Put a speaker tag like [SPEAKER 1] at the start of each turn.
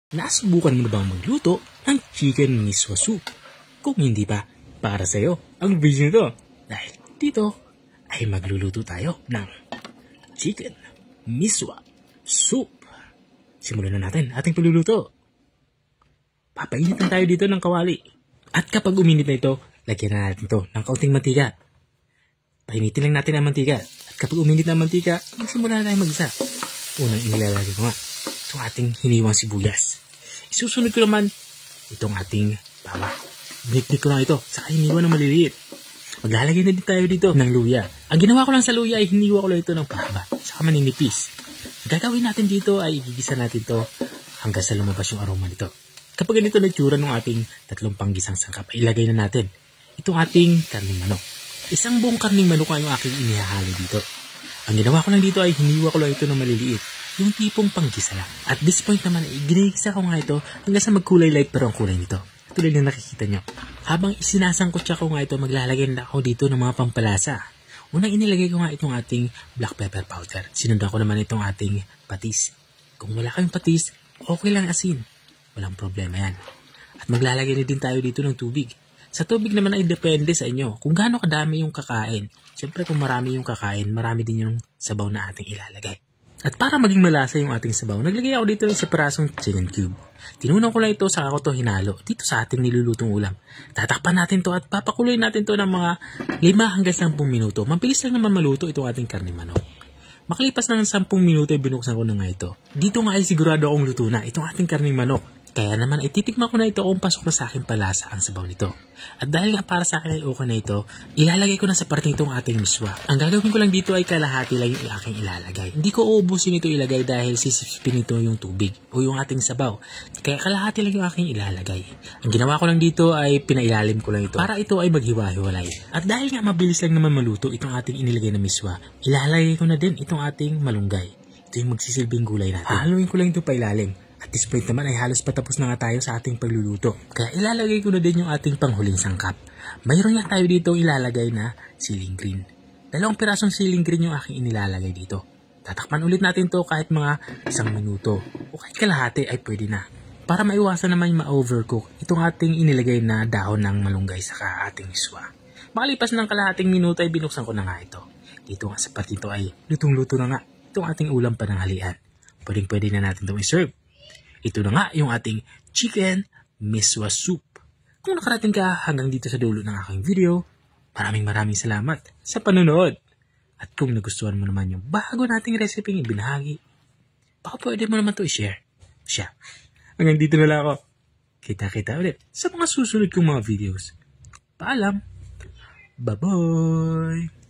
[SPEAKER 1] Nasubukan mo na bang magluto ng chicken miswa soup? Kung hindi pa, para sa'yo ang video nito. Dahil dito ay magluluto tayo ng chicken miswa soup. Simulan na natin ating pagluluto. Papainit na tayo dito ng kawali. At kapag uminit na ito, lagyan na natin ito ng kaunting mantika. Painitin lang natin ang mantika. At kapag uminit na ang mantika, magsimula na tayo mag-isa. Unang inilalagay ko nga itong ating hiniwang sibuyas. Isusunod ko naman itong ating bawang. Biniknik ko lang ito, saka hiniwa ng maliliit. Maglalagay na din tayo dito ng luya. Ang ginawa ko lang sa luya ay hiniwa ko lang ito ng pahaba, saka maninipis. Ang gagawin natin dito ay igigisa natin ito hanggang sa lumabas yung aroma nito. Kapag ganito na tsura ng ating tatlong panggisang sangkap, ay ilagay na natin itong ating karning manok. Isang buong karning manok ay yung aking inihahalo dito. Ang ginawa ko lang dito ay hiniwa ko lang ito ng maliliit. Yung tipong panggisa lang. At this point naman ay ginigisa ko nga ito hanggang sa magkulay light pero ang kulay nito. Tulad na nakikita nyo. Habang isinasangkotsa ko nga ito, maglalagay na ako dito ng mga pampalasa. Unang inilagay ko nga itong ating black pepper powder. Sinundan ko naman itong ating patis. Kung wala kayong patis, okay lang asin. Walang problema yan. At maglalagay na din tayo dito ng tubig. Sa tubig naman ay depende sa inyo kung gaano kadami yung kakain. Siyempre kung marami yung kakain, marami din yung sabaw na ating ilalagay. At para maging malasa yung ating sabaw, naglagay ako dito ng separasong chicken cube. Tinunaw ko lang ito, saka ko to hinalo dito sa ating nilulutong ulam. Tatakpan natin to at papakuloy natin to ng mga 5 hanggang 10 minuto. Mabilis lang naman maluto itong ating karne manok. Makalipas ng 10 minuto ay binuksan ko na nga ito. Dito nga ay sigurado akong luto na itong ating karne manok. Kaya naman ay titikman ko na ito kung pasok na sa akin palasa ang sabaw nito. At dahil nga para sa akin ay okay na ito, ilalagay ko na sa parte itong ating miswa. Ang gagawin ko lang dito ay kalahati lang yung aking ilalagay. Hindi ko uubusin ito ilagay dahil sisipin ito yung tubig o yung ating sabaw. Kaya kalahati lang yung aking ilalagay. Ang ginawa ko lang dito ay pinailalim ko lang ito para ito ay maghiwa-hiwalay. At dahil nga mabilis lang naman maluto itong ating inilagay na miswa, ilalagay ko na din itong ating malunggay. Ito yung magsisilbing gulay natin. Hahaluin ko lang ito pailalim. At this point naman ay halos patapos na nga tayo sa ating pagluluto. Kaya ilalagay ko na din yung ating panghuling sangkap. Mayroon nga tayo dito ilalagay na ceiling green. 2 pirasong ceiling green yung aking inilalagay dito. Tatakpan ulit natin to kahit mga 1 minuto o kahit kalahati ay pwede na. Para maiwasan naman yung ma-overcook itong ating inilagay na dahon ng malunggay sa ating miswa. Makalipas ng kalahating minuto ay binuksan ko na nga ito. Dito nga sa part ito ay lutong-luto na nga itong ating ulam pananghalian. Pwede na natin itong iserve. Ito na nga yung ating chicken miswa soup. Kung nakarating ka hanggang dito sa dulo ng aking video, maraming salamat sa panonood. At kung nagustuhan mo naman yung bago nating recipe ibinahagi, baka pwede mo naman ito i-share. Hanggang dito na lang ako. Kita-kita ulit sa mga susunod kong mga videos. Paalam! Bye-bye!